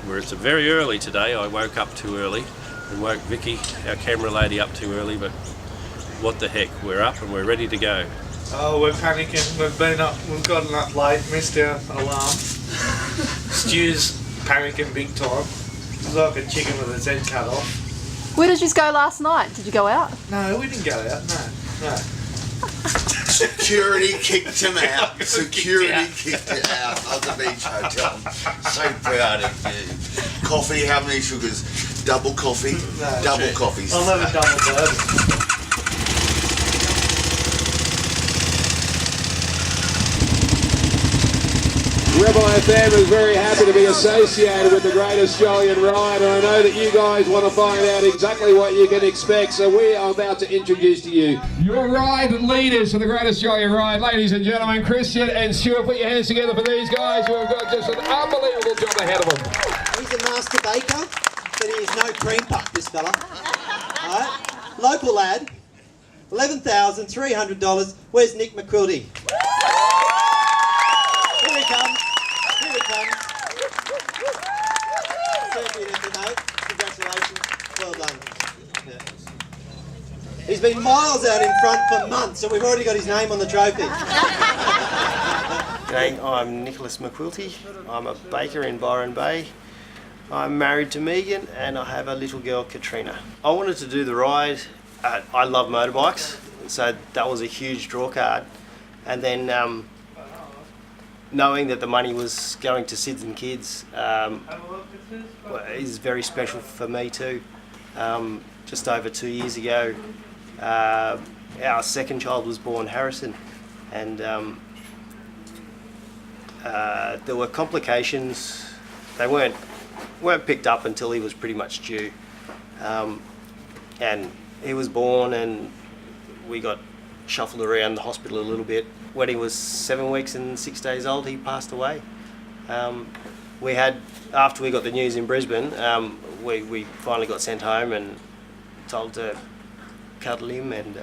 where it's very early today. I woke up too early and woke Vicky, our camera lady, up too early, but what the heck, we're up and we're ready to go. Oh, we're panicking. We've gotten up late, missed our alarm. Stu's panicking big time. It's like a chicken with its head cut off. Where did you go last night? Did you go out? No, we didn't go out. No. Security kicked him out. Security kicked it out of the beach hotel. So proud of you. Coffee, how many sugars? Double coffee? No, double coffees. I'll have a double bourbon. Rebel FM is very happy to be associated with the Great Australian Ride, and I know that you guys want to find out exactly what you can expect, so we are about to introduce to you your ride leaders for the Great Australian Ride. Ladies and gentlemen, Christian and Stuart, put your hands together for these guys who have got just an unbelievable job ahead of them. He's a master baker, but he is no cream puff, this fella. Alright, local lad, $11,300. Where's Nick McQuilty? Here he comes. Here he comes. Champion of the night. Congratulations. Well done. Yeah. He's been miles out in front for months, and we've already got his name on the trophy. G'day, I'm Nicholas McQuilty. I'm a baker in Byron Bay. I'm married to Megan and I have a little girl, Katrina. I wanted to do the ride. I love motorbikes, so that was a huge draw card. And then knowing that the money was going to SidsforKids is very special for me too. Just over 2 years ago, our second child was born, Harrison, and there were complications. They weren't picked up until he was pretty much due, and he was born and we got shuffled around the hospital a little bit. When he was 7 weeks and 6 days old, he passed away. We had, after we got the news in Brisbane, we finally got sent home and told to cuddle him and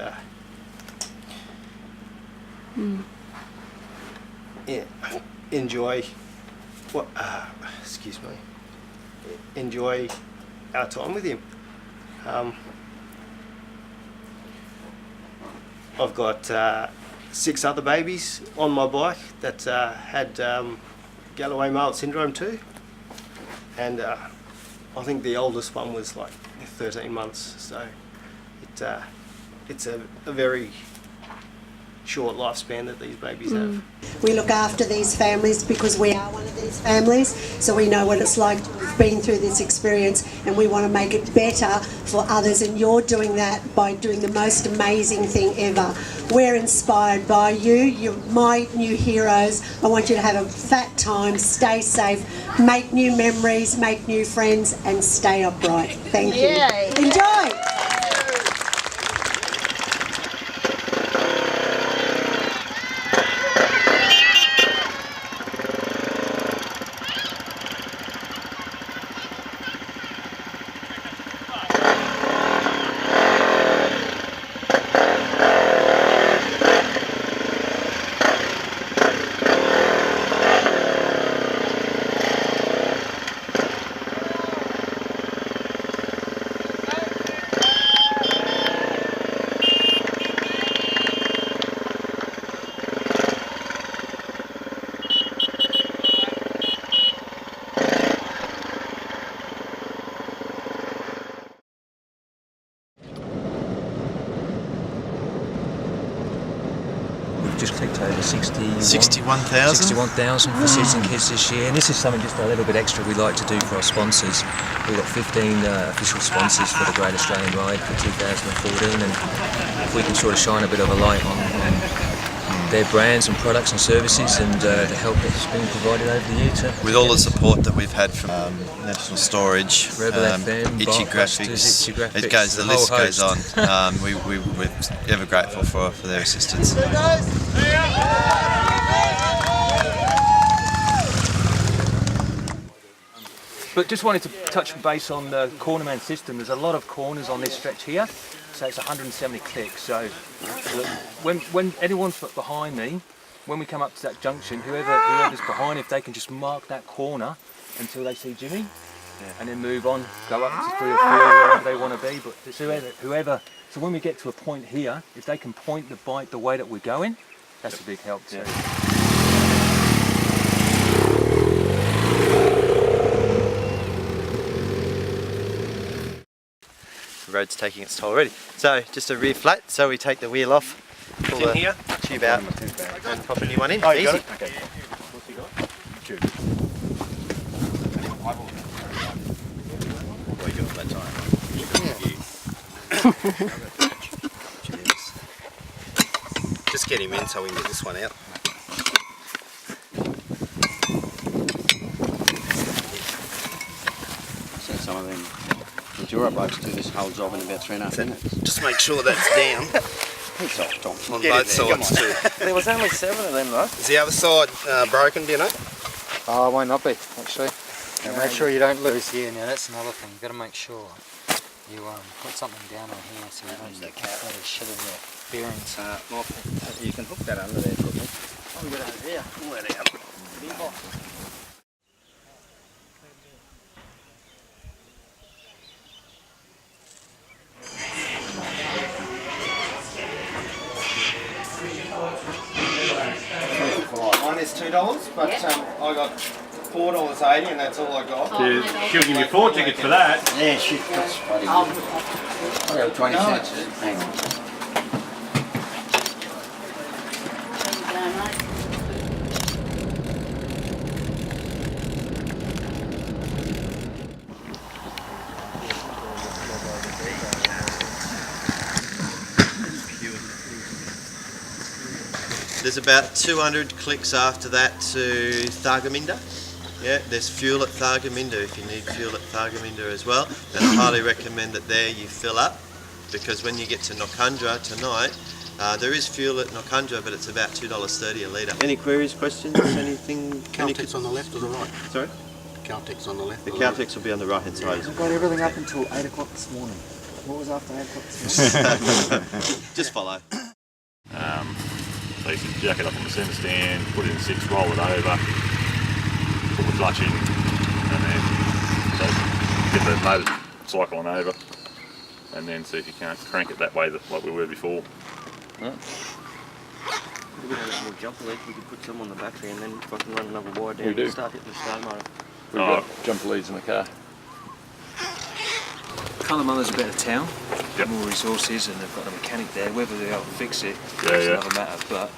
yeah, enjoy our time with him. I've got 6 other babies on my bike that had Galloway-Mallet syndrome too, and I think the oldest one was like 13 months, so it's a very short lifespan that these babies have. We look after these families because we are one of these families, so we know what it's like to have been through this experience, and we want to make it better for others, and you're doing that by doing the most amazing thing ever. We're inspired by you. You're my new heroes. I want you to have a fat time, stay safe, make new memories, make new friends, and stay upright. Thank you. Yay. Enjoy! Just clicked over 61,000 for SidsforKids this year, and this is something just a little bit extra we like to do for our sponsors. We've got 15 official sponsors for the Great Australian Ride for 2014, and if we can sort of shine a bit of a light on their brands and products and services and the help that's been provided over the year. With all the support that we've had from National Storage, Rebel FM, Itchy Graphics, it goes, the list goes on. We're ever grateful for their assistance. But just wanted to touch base on the cornerman system. There's a lot of corners on this stretch here, so it's 170 clicks. So when anyone's behind me, when we come up to that junction, whoever's behind, if they can just mark that corner until they see Jimmy, and then move on, go up to 3 or 4, wherever they want to be. But it's whoever. So when we get to a point here, if they can point the bike the way that we're going, that's a big help too. The road's taking its toll already. So just a rear flat, so we take the wheel off, pull the here, tube out and pop a new one in. Oh, you Easy. got it? Okay. What's he got? Tube. Well, you got that time. Just get him in so we can get this one out. So some of them enduro blokes do this whole job in about 3.5 minutes. Just make sure that's down. It's off, Tom. On both sides too. There was only 7 of them though. Is the other side broken, do you know? Oh, it might not be, actually. Now make sure you don't lose here. Now that's another thing. You've got to make sure you put something down on here so you don't get that shit in your bearings. Well, you can hook that under there, couldn't you? I'll get over here. Pull that out. Mine is $2, but I got $4.80 and that's all I got. She'll give you 4 tickets for that. Yeah, shit, that's bloody good. I got 20 cents. Hang on. There's about 200 clicks after that to Thargomindah. Yeah, there's fuel at Thargomindah if you need fuel at Thargomindah as well. And I highly recommend that there you fill up, because when you get to Nokundra tonight, there is fuel at Nokundra, but it's about $2.30 a litre. Any queries, questions, anything? Caltex on the left or the right? Sorry? Caltex on the left. The Caltex will be on the right hand side. I've got everything up until 8 o'clock this morning. What was after 8 o'clock this morning? Just follow. So you can jack it up on the centre stand, put it in 6, roll it over, put the clutch in, and then get the motor cycling over, and then see if you can't crank it that way like we were before. If we had a little jumper lead, we could put some on the battery and then fucking run another wire down and start hitting the start motor. We've got jumper leads in the car. Cullamulla's a better town, more resources, and they've got a mechanic there. Whether they'll fix it is another matter, but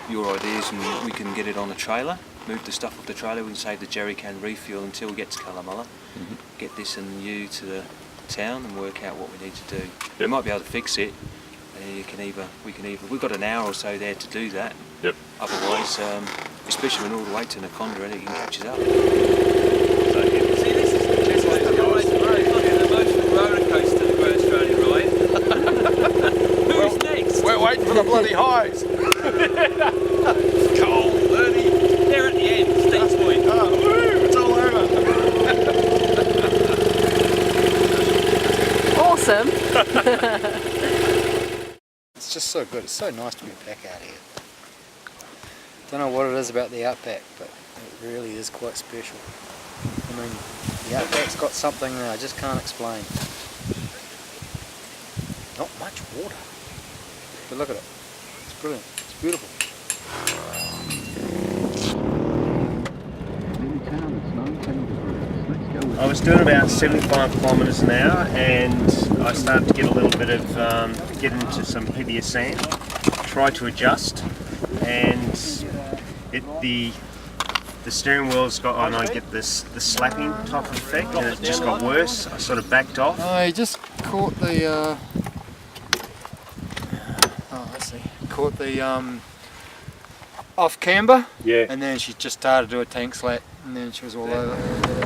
your ideas, and we can get it on a trailer, move the stuff off the trailer, we can save the jerry can refuel until we get to Cullamulla, get this and you to the town and work out what we need to do. We might be able to fix it, and we've got an hour or so there to do that. Otherwise, especially when all the way to Nokundra, it can catch us up. We're waiting for the bloody highs. Cold, dirty. They're at the end, Steve's point. Oh, woo, it's all over. Awesome. It's just so good. It's so nice to be back out here. Don't know what it is about the outback, but it really is quite special. I mean, the outback's got something that I just can't explain. Not much water. But look at it. It's brilliant. It's beautiful. I was doing about 75 kilometres an hour and I started to get a little bit of, get into some heavier sand. Tried to adjust and the steering wheel's got on, I get the slapping type of effect and it just got worse. I sort of backed off. I just caught the, caught the off camber, and then she just started to do a tank slap, and then she was all over.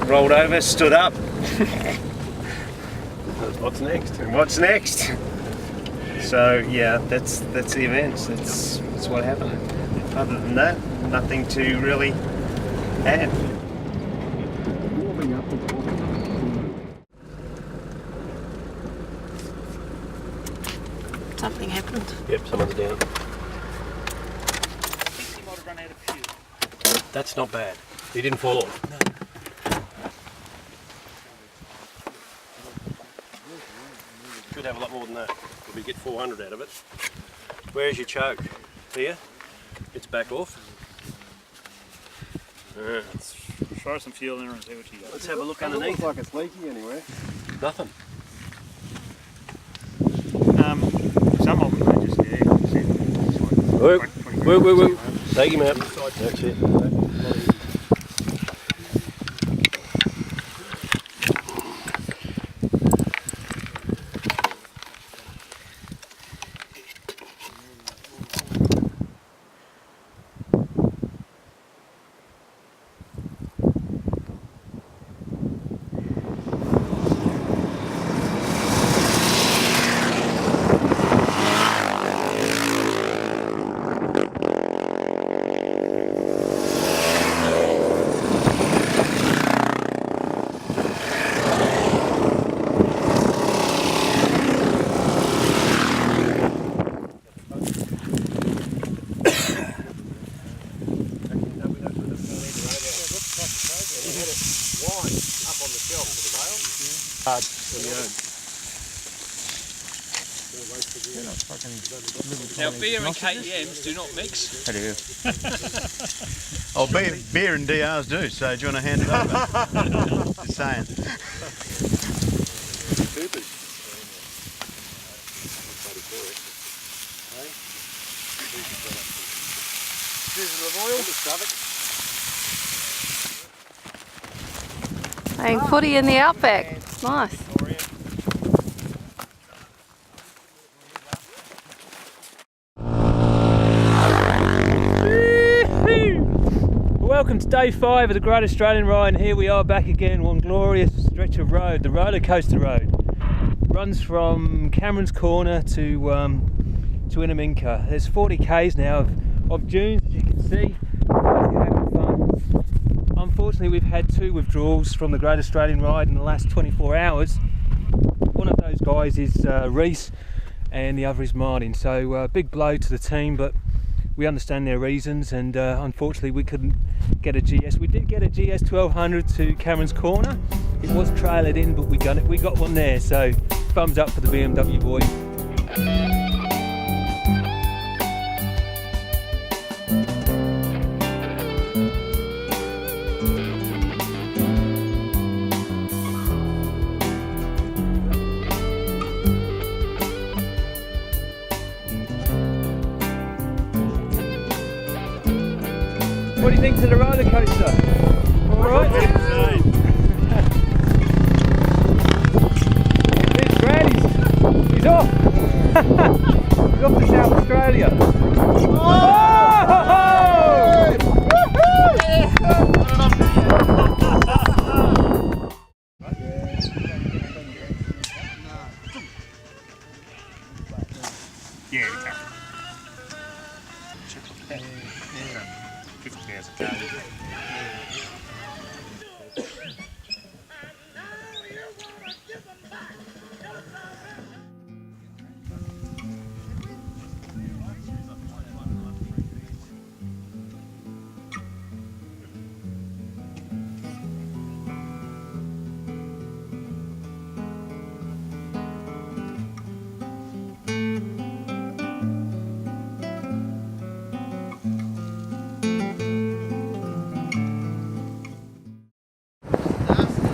Rolled over, stood up. What's next? And what's next? So yeah, that's the events. That's what happened. Other than that, nothing to really add. Something happened. Yep, someone's down. That's not bad. He didn't fall off. should have a lot more than that. We get 400 out of it. Where's your choke? Here. It's back off. Let's try some fuel in her and see what you got. Let's have a look underneath. Looks like it's leaky anywhere. Nothing. Some of them are just there. Wait. Take him out. That's it. Now, beer and KTMs do not mix. How do you? Oh, beer and DRs do, so do you want to hand it over? Just saying. Playing footy in the outback. It's nice. Welcome to day 5 of the Great Australian Ride, and here we are back again, one glorious stretch of road, the roller coaster road. Runs from Cameron's Corner to Inaminka. There's 40 k's now of dunes, as you can see. Having fun. Unfortunately, we've had 2 withdrawals from the Great Australian Ride in the last 24 hours. One of those guys is Reese, and the other is Martin. So big blow to the team, but we understand their reasons, and unfortunately we couldn't get a GS. We did get a GS 1200 to Cameron's Corner. It was trailered in, but we got one there, so thumbs up for the BMW boy. What do you think to the roller coaster? All right? There's Brad, he's off! He's off to South Australia. Yeah, okay. 50,000 k's.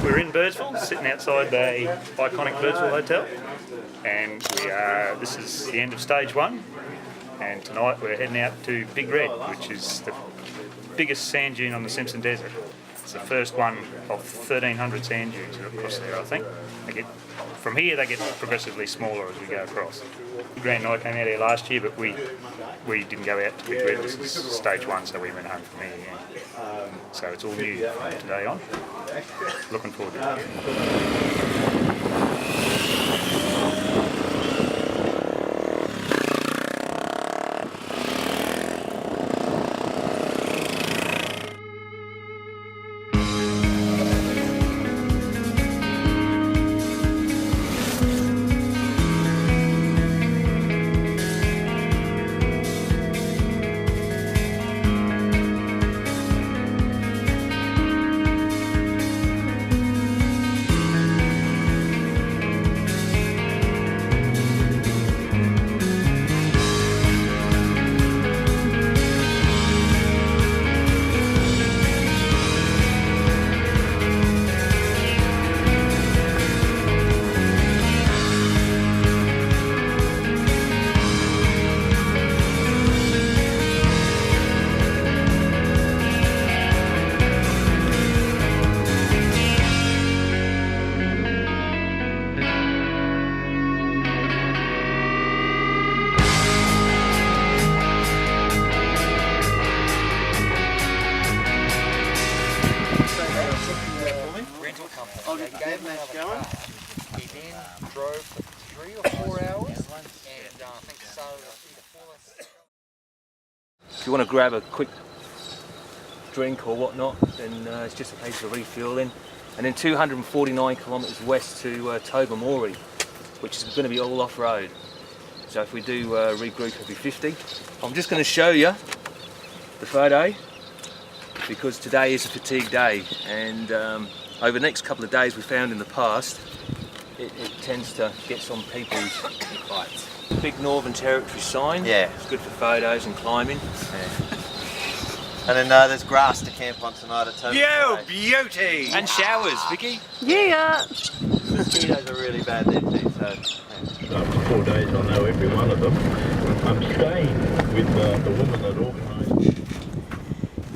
We're in Birdsville, sitting outside the iconic Birdsville Hotel, and this is the end of stage 1, and tonight we're heading out to Big Red, which is the biggest sand dune on the Simpson Desert. It's the first one of 1,300 sand dunes across there, I think. From here they get progressively smaller as we go across. Grant and I came out here last year, but we didn't go out to Big Red. This is stage 1, so we went home from here again. So it's all new from today on. Looking forward to it. I'll get the dead match going. He then drove for 3 or 4 hours, and I think so. If you want to grab a quick drink or whatnot, then it's just a case of refueling. And then 249 kilometres west to Tobermory, which is going to be all off-road. So if we do regroup, it'll be 50. I'm just going to show you the photo, because today is a fatigue day, and over the next couple of days we found in the past it tends to get some people's fights. Big Northern Territory sign. Yeah. It's good for photos and climbing. Yeah. And then there's grass to camp on tonight at Toby. Yo, beauty! And showers, Vicky. Yeah. The mosquitoes are really bad there too, so. After 4 days I know every one of them. I'm staying with the woman that organised.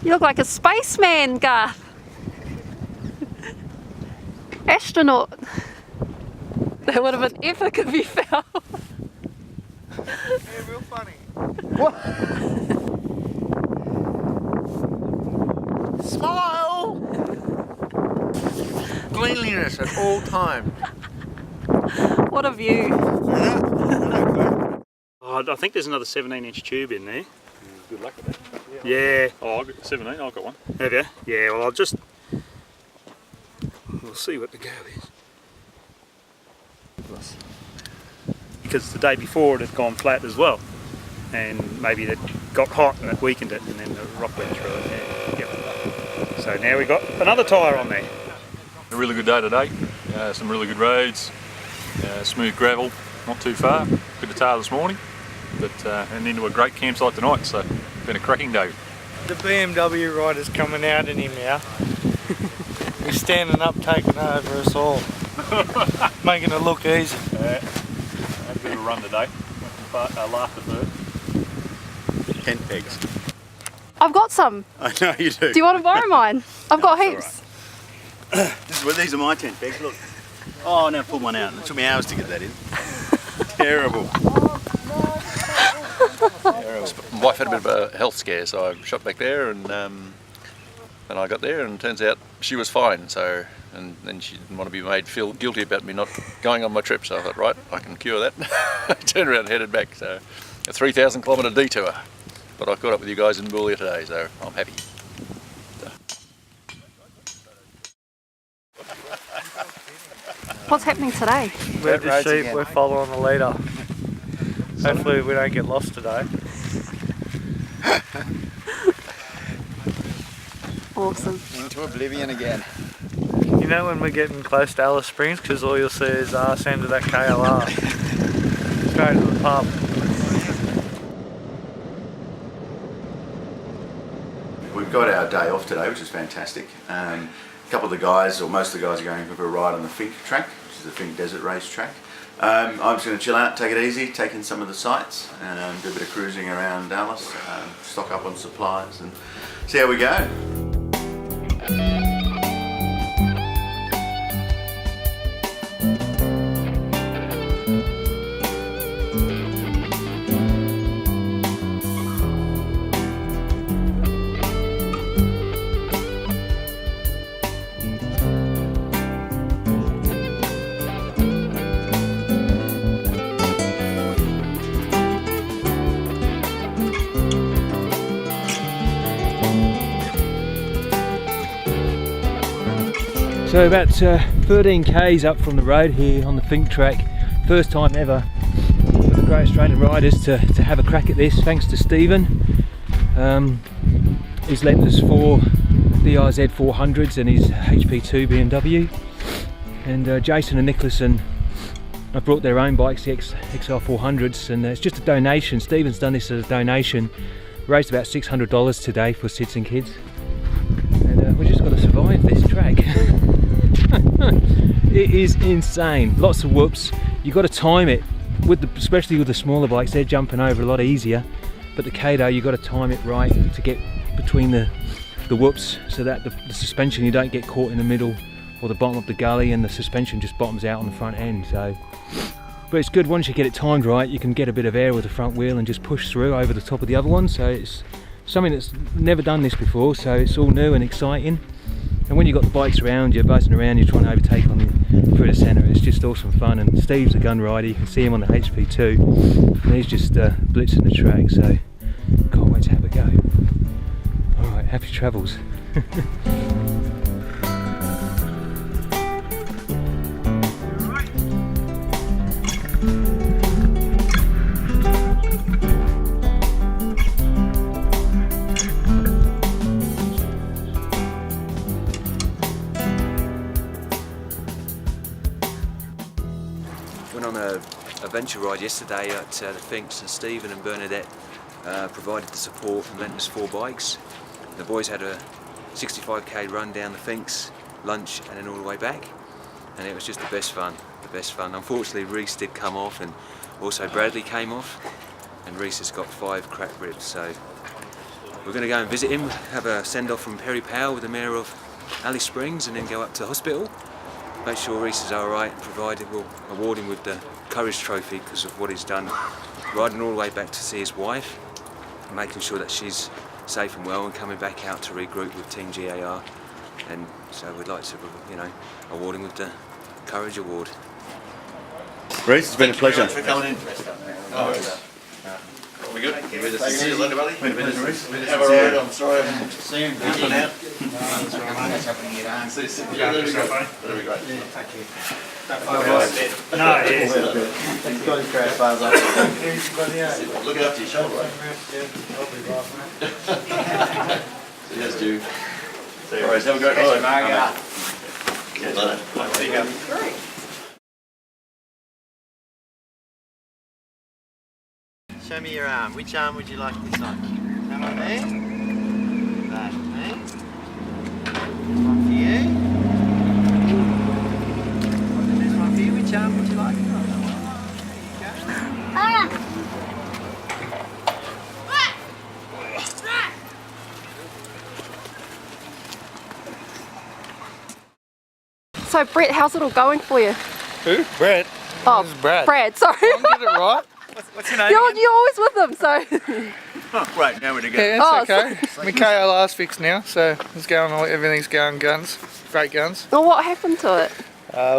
You look like a spaceman, Garth. Astronaut. That would have been epic if you fell. Yeah, real funny. What? Smile! Cleanliness at all times. What a view. Oh, I think there's another 17-inch tube in there. Good luck with that. Yeah. Oh, I've got 17, I've got one. Have you? Yeah, well we'll see what the go is. Because the day before it had gone flat as well, and maybe it got hot and it weakened it, and then the rock went through it. Yeah. Yep. So now we got another tyre on there. A really good day today. Some really good roads, smooth gravel, not too far. Bit of tar this morning, but and into a great campsite tonight. So been a cracking day. The BMW rider's coming out in him now. He's standing up, taking over us all, making it look easy. Had a bit of a run today. Laughed at first. Tent pegs. I've got some. I know you do. Do you want to borrow mine? I've got heaps. These are my tent pegs, look. Oh, now pull one out. It took me hours to get that in. Terrible. My wife had a bit of a health scare, so I shot back there, and I got there, and it turns out she was fine. So, and then she didn't want to be made feel guilty about me not going on my trip. So I thought, right, I can cure that. Turned around and headed back. So, a 3,000 kilometre detour. But I caught up with you guys in Boulia today, so I'm happy. What's happening today? We're the sheep, we're following the leader. Hopefully we don't get lost today. Awesome. Into oblivion again. You know when we're getting close to Alice Springs, because all you'll see is arse end of that KLR. Straight to the pub. We've got our day off today, which is fantastic. A couple of the guys, or most of the guys, are going for a ride on the Fink track, which is the Fink Desert Race track. I'm just going to chill out, take it easy, take in some of the sights, and do a bit of cruising around Dallas, stock up on supplies, and see how we go. So about 13 k's up from the road here on the Fink track. First time ever for the Great Australian Riders to have a crack at this, thanks to Stephen. He's lent us 4 DRZ 400s and his HP2 BMW. And Jason and Nicholas have brought their own bikes, the XR 400s, and it's just a donation. Stephen's done this as a donation. Raised about $600 today for Sids and Kids. And we've just got to survive this track. It is insane. Lots of whoops. You've got to time it, especially with the smaller bikes. They're jumping over a lot easier. But the Kato, you've got to time it right to get between the whoops, so that the suspension, you don't get caught in the middle or the bottom of the gully, and the suspension just bottoms out on the front end. So, but it's good once you get it timed right. You can get a bit of air with the front wheel and just push through over the top of the other one. So it's something that's never done this before. So it's all new and exciting. And when you've got the bikes around, you're buzzing around, you're trying to overtake on through the centre, it's just awesome fun. And Steve's a gun rider, you can see him on the HP2, and he's just blitzing the track, so can't wait to have a go. Alright, happy travels. Went on a adventure ride yesterday at the Finks, and Stephen and Bernadette provided the support and lent us 4 bikes. The boys had a 65k run down the Finks, lunch and then all the way back, and it was just the best fun, Unfortunately Reese did come off, and also Bradley came off, and Reese has got 5 cracked ribs, so we're going to go and visit him, have a send off from Perry Powell with the mayor of Alice Springs, and then go up to the hospital. Make sure Reese is alright, and provided we'll award him with the Courage Trophy because of what he's done, riding all the way back to see his wife, making sure that she's safe and well, and coming back out to regroup with Team GAR. And so we'd like to, award him with the Courage Award. Reese, it's been a pleasure. Thank you very much for coming in. We good? See you later, buddy. Been a pleasure, Reese. Have a ride. I'm sorry I'm seeing you out. Yeah, that'll be great. That'll be great. Thank you. No, yes. Look after your shoulder, right? Yes, Stu. All right, have a great ride. See you later. Show me your arm. Which arm would you like this on? That one there? That there? This one for you? And this one for you. Which arm would you like it on? So Brett, how's it all going for you? Who? Brett? Oh, This is Brad. Brad, sorry. Get it right. What's your name? You're always with them, so. Oh, right, now we're together. Yeah, it's okay. My KO last fixed now, so it's going all, everything's going guns. Great guns. Well, what happened to it?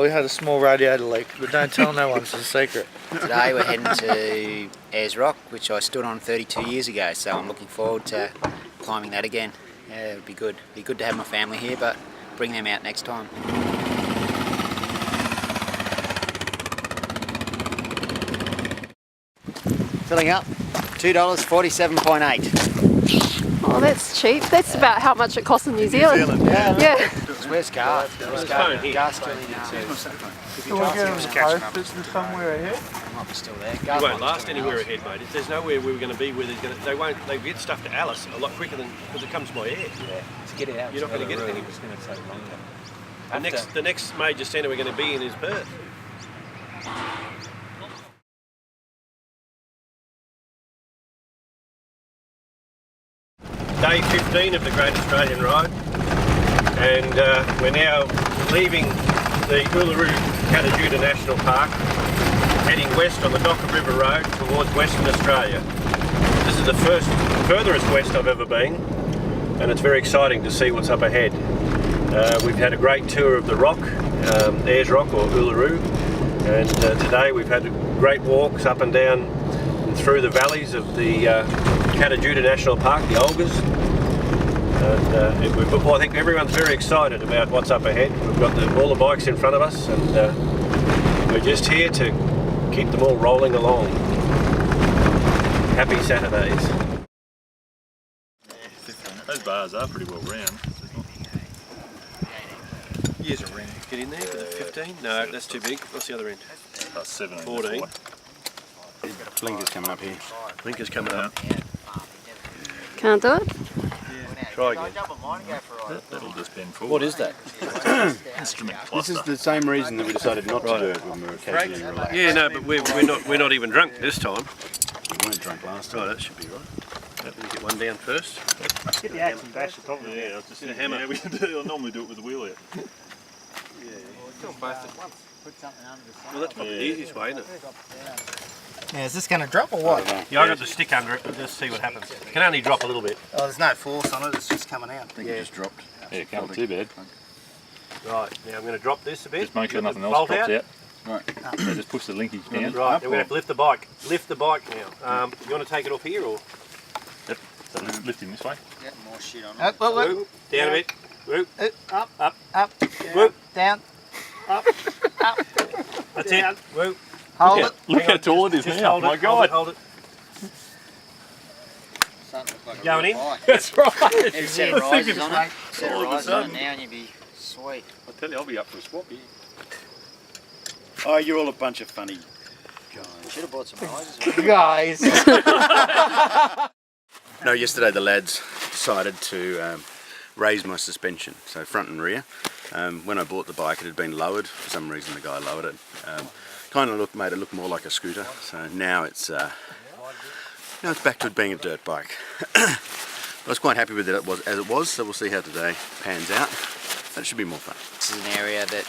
We had a small radiator leak, but don't tell no one, it's a secret. Today we're heading to Ayers Rock, which I stood on 32 years ago, so I'm looking forward to climbing that again. Yeah, it'd be good. It'd be good to have my family here, but bring them out next time. Filling up, $2.47.8. Oh, that's cheap. That's about how much it costs in New Zealand. Yeah. Where's GAR? Where's GAR? GAR's still in somewhere ahead. Might be still there. We won't last anywhere ahead, mate. If there's nowhere we were going to be where there's going to, they get stuff to Alice a lot quicker than because it comes by air. Yeah, to get it out. You're not going to get it anywhere. It's going to take longer. The next major centre we're going to be in is Perth. Day 15 of the Great Australian Ride, and we're now leaving the Uluru Catajuta National Park, heading west on the Docker River Road towards Western Australia. This is the furthest west I've ever been, and it's very exciting to see what's up ahead. We've had a great tour of the rock, Ayers Rock or Uluru, and today we've had great walks up and down and through the valleys of the Catajuta National Park, the Olgas. And I think everyone's very excited about what's up ahead. We've got all the bikes in front of us, and we're just here to keep them all rolling along. Happy Saturdays. Those bars are pretty well round. Here's a ring. Get in there for the 15? No, that's too big. What's the other end? That's 17. 14. Blinker's coming up here. Blinker's coming up. Can't do it? Try again. That'll just bend forward. What is that? Instrument This cluster. is the same reason that we decided not to do it when we were casually relaxed. Yeah, no, but we're not even drunk this time. We weren't drunk last time. Right, that should be right. Let me get one down first. Get the axe and bash the top of it. Yeah, I was just Get a thinking, hammer. yeah, I normally do it with the wheel here. Kill both at once. Well, that's probably the easiest way, isn't it? Yeah, is this going to drop or what? Yeah, I got the stick under it, but just see what happens. It can only drop a little bit. Oh, there's no force on it, it's just coming out. I think it just dropped. Yeah, it can't be too bad. Right, now I'm going to drop this a bit. Just make sure nothing else drops out. Right. So just push the linkage down. Right, and we're going to have to lift the bike. Lift the bike now. You want to take it off here or? Yep. So lift him this way. Yeah, more shit on it. Up, down a bit. Whoop. Up, up, up, whoop. down, up, up. That's it. Whoop. Hold it. Look how tall it is now. Hold My it, God. Hold it. Like Going in? That's right. Every set of risers on it. Set of risers on it now and you'll be sweet. I tell you, I'll be up for a swap here. Oh, you're all a bunch of funny guys. Should have bought some risers. Guys. No, yesterday the lads decided to raise my suspension, so front and rear. When I bought the bike, it had been lowered. For some reason, the guy lowered it. Kind of made it look more like a scooter. So now it's back to it being a dirt bike. I was quite happy with it as it was. So we'll see how today pans out. That should be more fun. This is an area that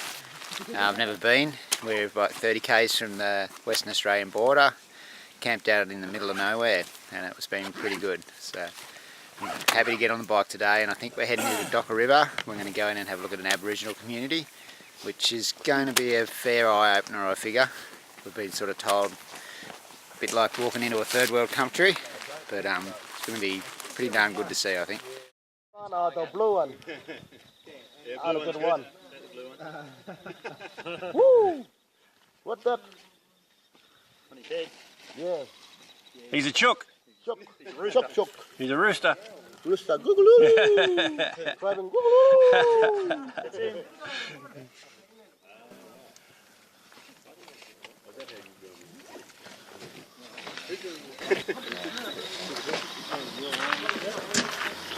I've never been. We're about 30 k's from the Western Australian border, camped out in the middle of nowhere, and it was been pretty good. So I'm happy to get on the bike today, and I think we're heading to the Docker River. We're going to go in and have a look at an Aboriginal community, which is going to be a fair eye-opener, I figure. We've been sort of told a bit like walking into a third world country, but it's going to be pretty darn good to see, I think. No, the blue one. Oh, the good one. Woo! What's that? Yeah. He's a chook. Chook. Chook, chook. He's a rooster. Rooster, googaloo. Driving googaloo. That's him.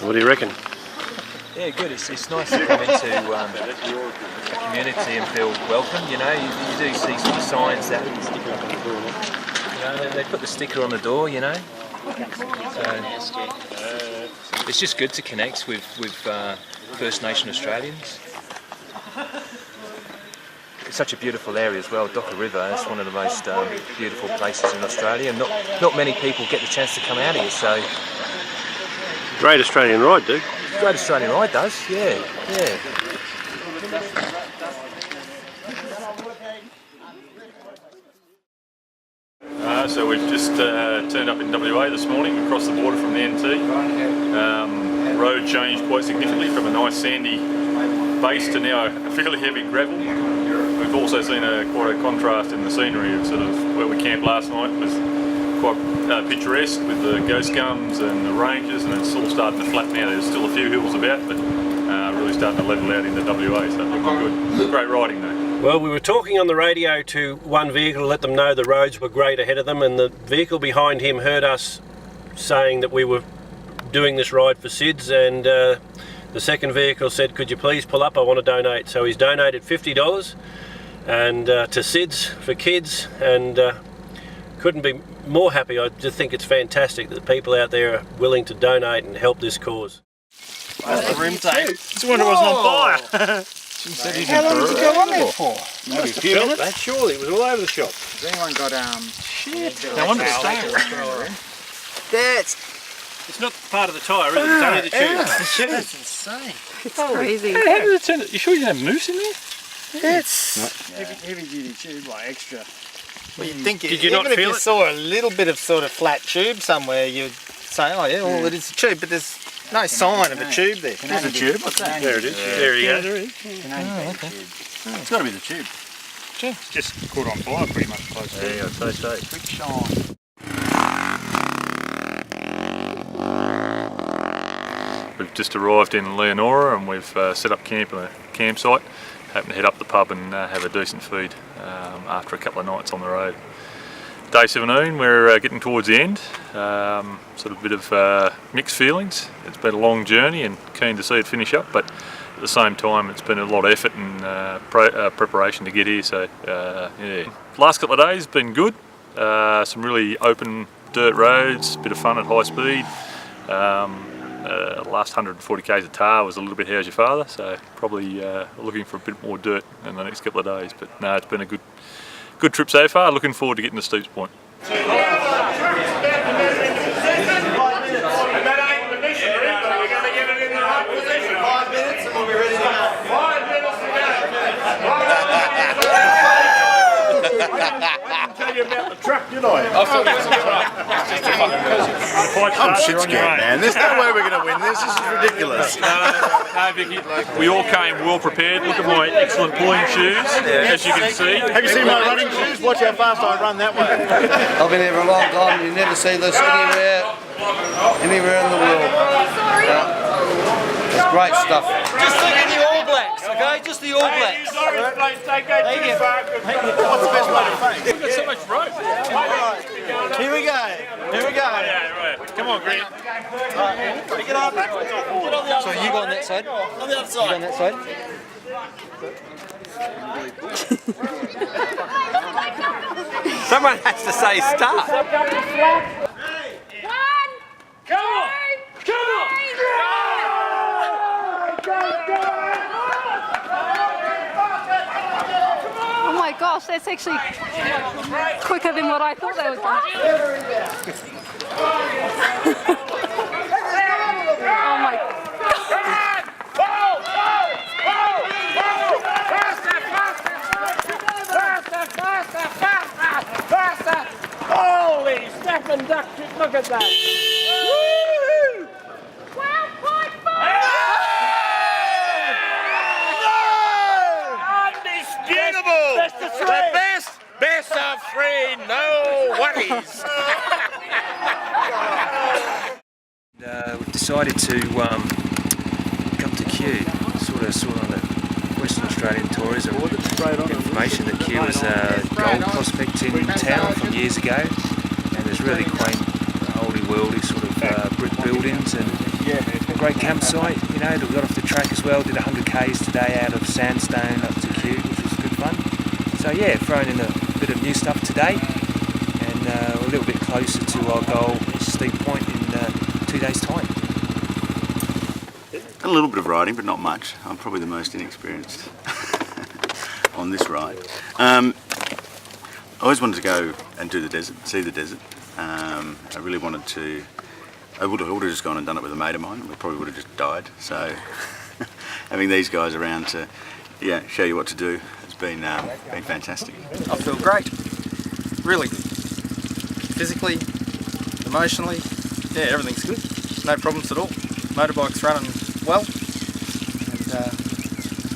What do you reckon? Yeah, good. It's nice to come into a community and feel welcome. You know, you do see sort of signs that they put the sticker on the door. You know, so it's just good to connect with First Nation Australians. It's such a beautiful area as well, Docker River. It's one of the most beautiful places in Australia. Not many people get the chance to come out here. So Great Australian ride, dude. Great Australian ride does, yeah. So we've just turned up in WA this morning, across the border from the NT. Road changed quite significantly from a nice sandy base to now a fairly heavy gravel. We've also seen quite a contrast in the scenery of sort of where we camped last night. It was quite picturesque with the ghost gums and the ranges, and it's all starting to flatten out. There's still a few hills about, but really starting to level out into WA, so looking good. Great riding though. Well, we were talking on the radio to one vehicle to let them know the roads were great ahead of them, and the vehicle behind him heard us saying that we were doing this ride for SIDS, and the second vehicle said, could you please pull up, I want to donate. So he's donated $50 and to SidsforKids, and couldn't be more happy. I just think it's fantastic that people out there are willing to donate and help this cause. That's the rim tape. Just wonder it wasn't on fire. How long did you go on there for? Maybe a few minutes. Surely it was all over the shop. Has anyone got Shit. no wonder it's That's It's not part of the tyre, is it? It's only the tube. That's insane. It's crazy. How did it turn? You sure you didn't have moose in there? That's heavy duty tube, like extra. Well, you'd think Did you not even if feel you it? saw a little bit of sort of flat tube somewhere, you'd say, oh yeah, well it is a tube, but there's no sign of a tube there. There's a tube. What's that? There it is. There you go. There is. It's got to be the tube. It's just caught on fire pretty much close to it. Yeah, I'd say so. Quick shine. We've just arrived in Leonora and we've set up camp on a campsite. Hoping to head up the pub and have a decent feed after a couple of nights on the road. Day 17, we're getting towards the end. Sort of a bit of mixed feelings. It's been a long journey and keen to see it finish up, but at the same time it's been a lot of effort and preparation to get here. So yeah, last couple of days have been good. Some really open dirt roads, a bit of fun at high speed. last 140 k's of tar was a little bit how's your father, so probably looking for a bit more dirt in the next couple of days. But no, it's been a good trip so far. Looking forward to getting to Stoops Point. About the truck, did I? I'm shit scared, man. There's no way we're going to win this. This is ridiculous. No, Vicky. We all came well prepared. Look at my excellent pulling shoes, as you can see. Have you seen my running shoes? Watch how fast I run that way. I've been here for a long time. You never see this anywhere in the world. It's great stuff. Just look at the All Blacks, okay? Just the All Blacks. Thank you. What's the best way to fake? We've got so much rope. Here we go. Here we go. Yeah, right. Come on, Grant. Pick it up. So you go on that side? On the other side. You go on that side? Someone has to say start. Come on! Come on! Oh my gosh, that's actually quicker than what I thought they would go. Oh my god. Holy snapping duck, look at that! Woo! 12.5! Undisputable! The best of three, no worries. We've decided to come to Kew, sort of on the Western Australian tourism. Information that Kew is a gold prospect in town from years ago, and there's really quaint, oldie worldy sort of brick buildings and a great campsite. You know, we got off the track as well. Did 100 k's today out of Sandstone up to Kew, which was good fun. So yeah, thrown in a bit of new stuff today, and a little bit closer to our goal, Steep Point, in 2 days' time. A little bit of riding, but not much. I'm probably the most inexperienced on this ride. I always wanted to go and do the desert, see the desert. I really wanted to. I would have just gone and done it with a mate of mine. We probably would have just died. So having these guys around to show you what to do has been fantastic. I feel great, really good. Physically, emotionally, yeah, everything's good. No problems at all. Motorbike's running well, and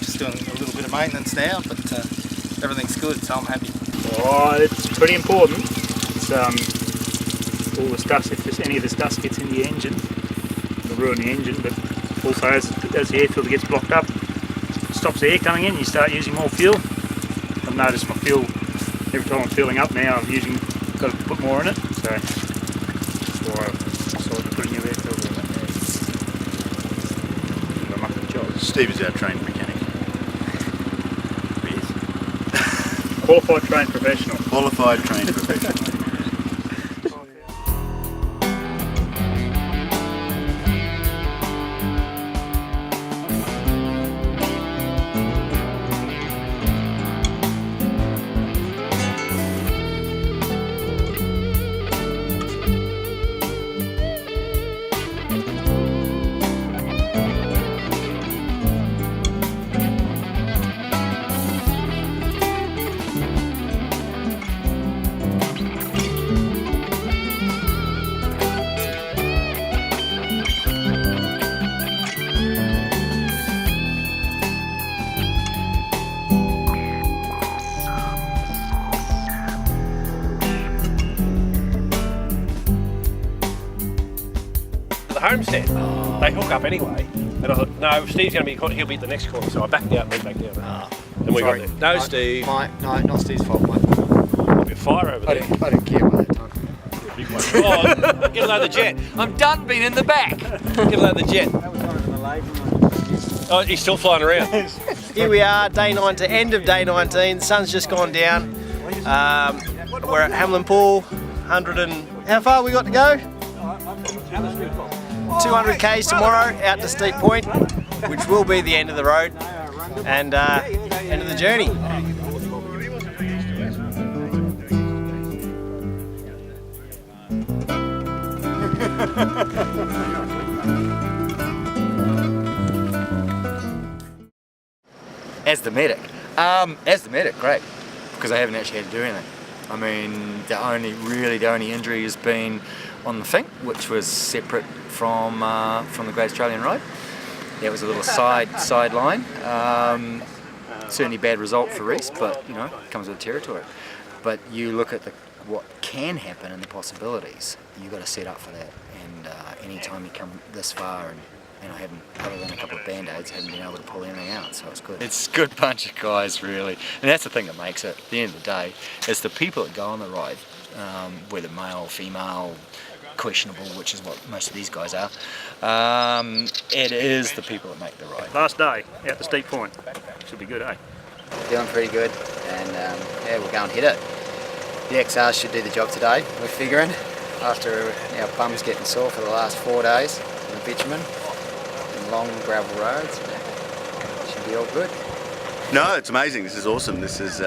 just doing a little bit of maintenance now, but everything's good, so I'm happy. Oh, it's pretty important. It's, all this dust, if any of this dust gets in the engine, it'll ruin the engine, but also as the air filter gets blocked up, it stops the air coming in, you start using more fuel. I've noticed my fuel, every time I'm filling up now, I'm got to put more in it, so that's why I decided to put a new air filter in it. I'm up to the job. Steve is our trained mechanic. Yes. Qualified trained professional. Qualified trained professional. Homestead. They hook up anyway, and I thought, no, Steve's going to be, he'll be at the next corner, so I backed out and went back down. And we got there. No, Steve. No, not Steve's fault, mate. There'll be a fire over there. I didn't care by that time. Big one. Oh, get below the jet. I'm done being in the back. Get below the jet. Oh, he's still flying around. Here we are, day 19, end of day 19. The sun's just gone down. We're at Hamlin Pool, 100 and... How far we got to go? 200 k's tomorrow out to Steep Point, which will be the end of the road and end of the journey. As the medic, great, because I haven't actually had to do anything. I mean, the only injury has been on the fink, which was separate from the Great Australian Road. That was a little sideline. Certainly bad result for Reese, but you know, it comes with the territory. But you look at what can happen and the possibilities. You've got to set up for that. And any time you come this far and I haven't, other than a couple of band-aids, haven't been able to pull anything out, so it's good. It's a good bunch of guys, really. And that's the thing that makes it, at the end of the day, it's the people that go on the ride, whether male, female, questionable, which is what most of these guys are. It is the people that make the ride. Last day, out to Steep Point. Should be good, eh? Feeling pretty good, and yeah, we'll go and hit it. The XR should do the job today, we're figuring, after our bums getting sore for the last 4 days on the bitumen. Long gravel roads, should be all good. No, it's amazing. This is awesome. This is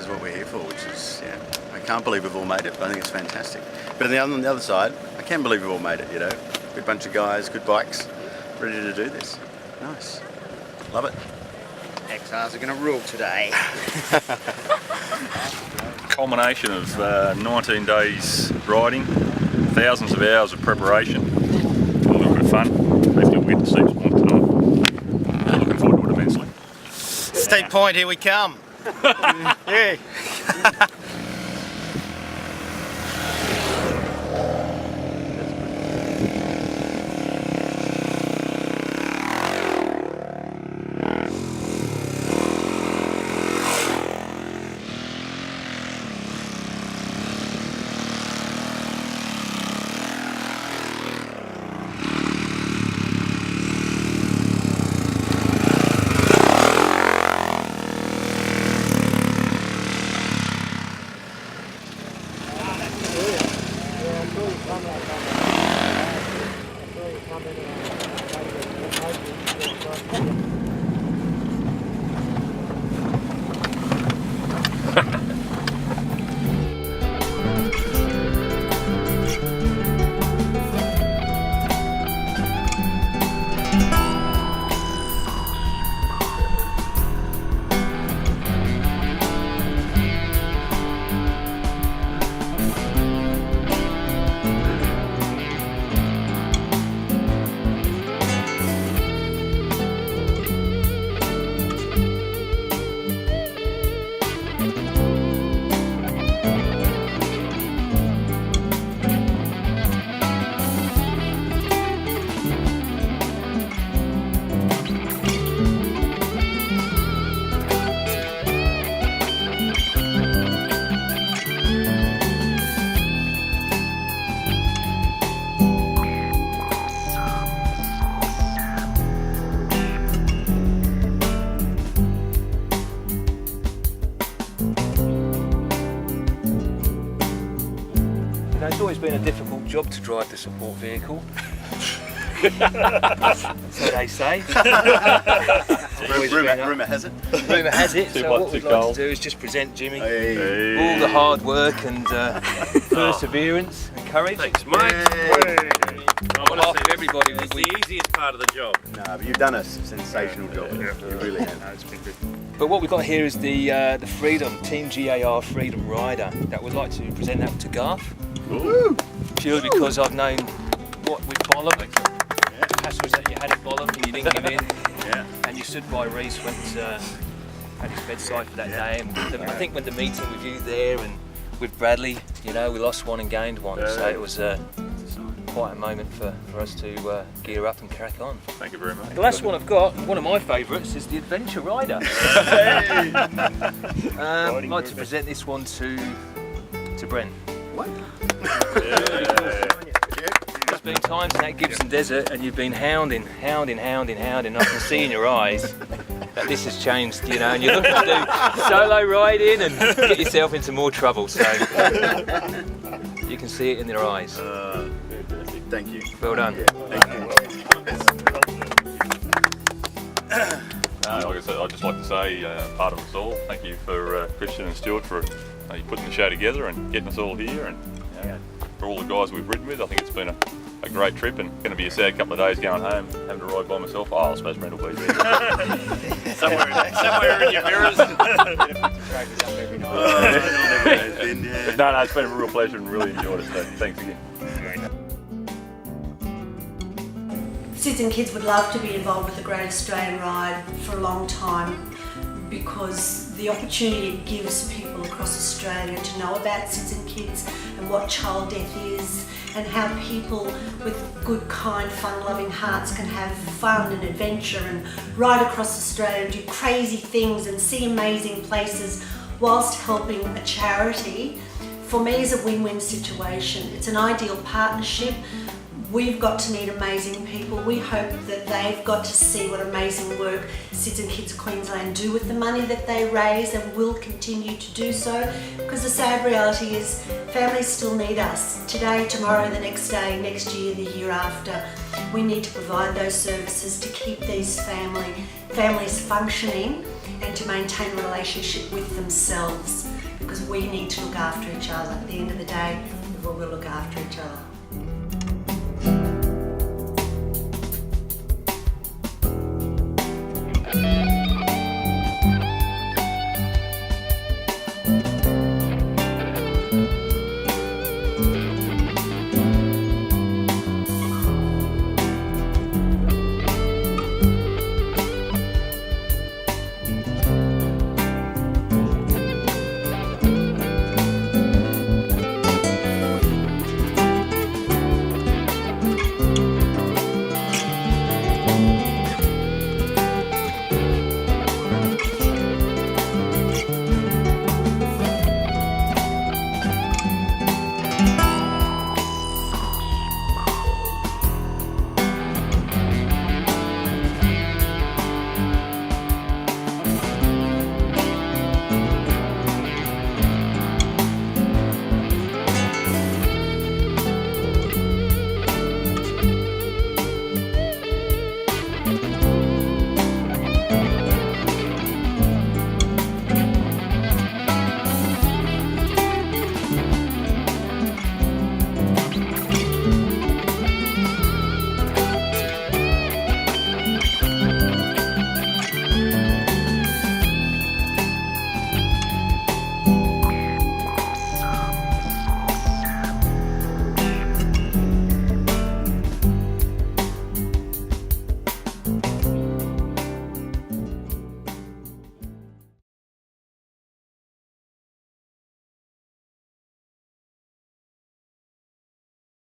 what we're here for, which is, yeah, I can't believe we've all made it, but I think it's fantastic. But on the other side, I can believe we've all made it, you know. Good bunch of guys, good bikes, ready to do this. Nice. Love it. XRs are going to rule today. Culmination of 19 days riding, thousands of hours of preparation, a little bit of fun. Hopefully we'll get to Steep Point tonight. Looking forward to it immensely. Steep Point, here we come. Yeah. It's always been a difficult job to drive the support vehicle. So they say. Rumour has it. Rumour has it. So what we'd like to do is just present Jimmy all the hard work and perseverance and courage. Thanks, mate. On behalf of everybody, it's the easiest part of the job. No, but you've done a sensational job. You really have. No, it's been good. But what we've got here is the Freedom, Team GAR Freedom Rider, that we'd like to present that to Garth. Ooh. Purely because I've known what with Bollum, hassles that you had at Bollum and you didn't give in, and you stood by Reese when at his bedside for that day, and I think when the meeting with you there and with Bradley, you know, we lost one and gained one, so it was quite a moment for us to gear up and crack on. Thank you very much. The last one I've got, one of my favourites, is the Adventure Rider. I'd like to present this one to Brent. What? There's been times in that Gibson Desert and you've been hounding. I can see in your eyes that this has changed, you know, and you're looking to do solo riding and get yourself into more trouble, so you can see it in their eyes. Thank you. Well done. Thank you. No, like I said, I'd just like to say, part of us all, thank you for Christian and Stuart for putting the show together and getting us all here, and for all the guys we've ridden with. I think it's been a great trip, and going to be a sad couple of days going home, having to ride by myself. Oh, I suppose Brent will be there. somewhere in your mirrors. But no, it's been a real pleasure and really enjoyed it, so thanks again. Sids and Kids would love to be involved with the Great Australian Ride for a long time, because the opportunity it gives people across Australia to know about Sids and Kids and what child death is, and how people with good, kind, fun-loving hearts can have fun and adventure and ride across Australia and do crazy things and see amazing places whilst helping a charity, for me is a win-win situation. It's an ideal partnership. We've got to meet amazing people. We hope that they've got to see what amazing work Sids and Kids Queensland do with the money that they raise, and will continue to do so, because the sad reality is families still need us today, tomorrow, the next day, next year, the year after. We need to provide those services to keep these families functioning and to maintain a relationship with themselves, because we need to look after each other. At the end of the day, we'll look after each other.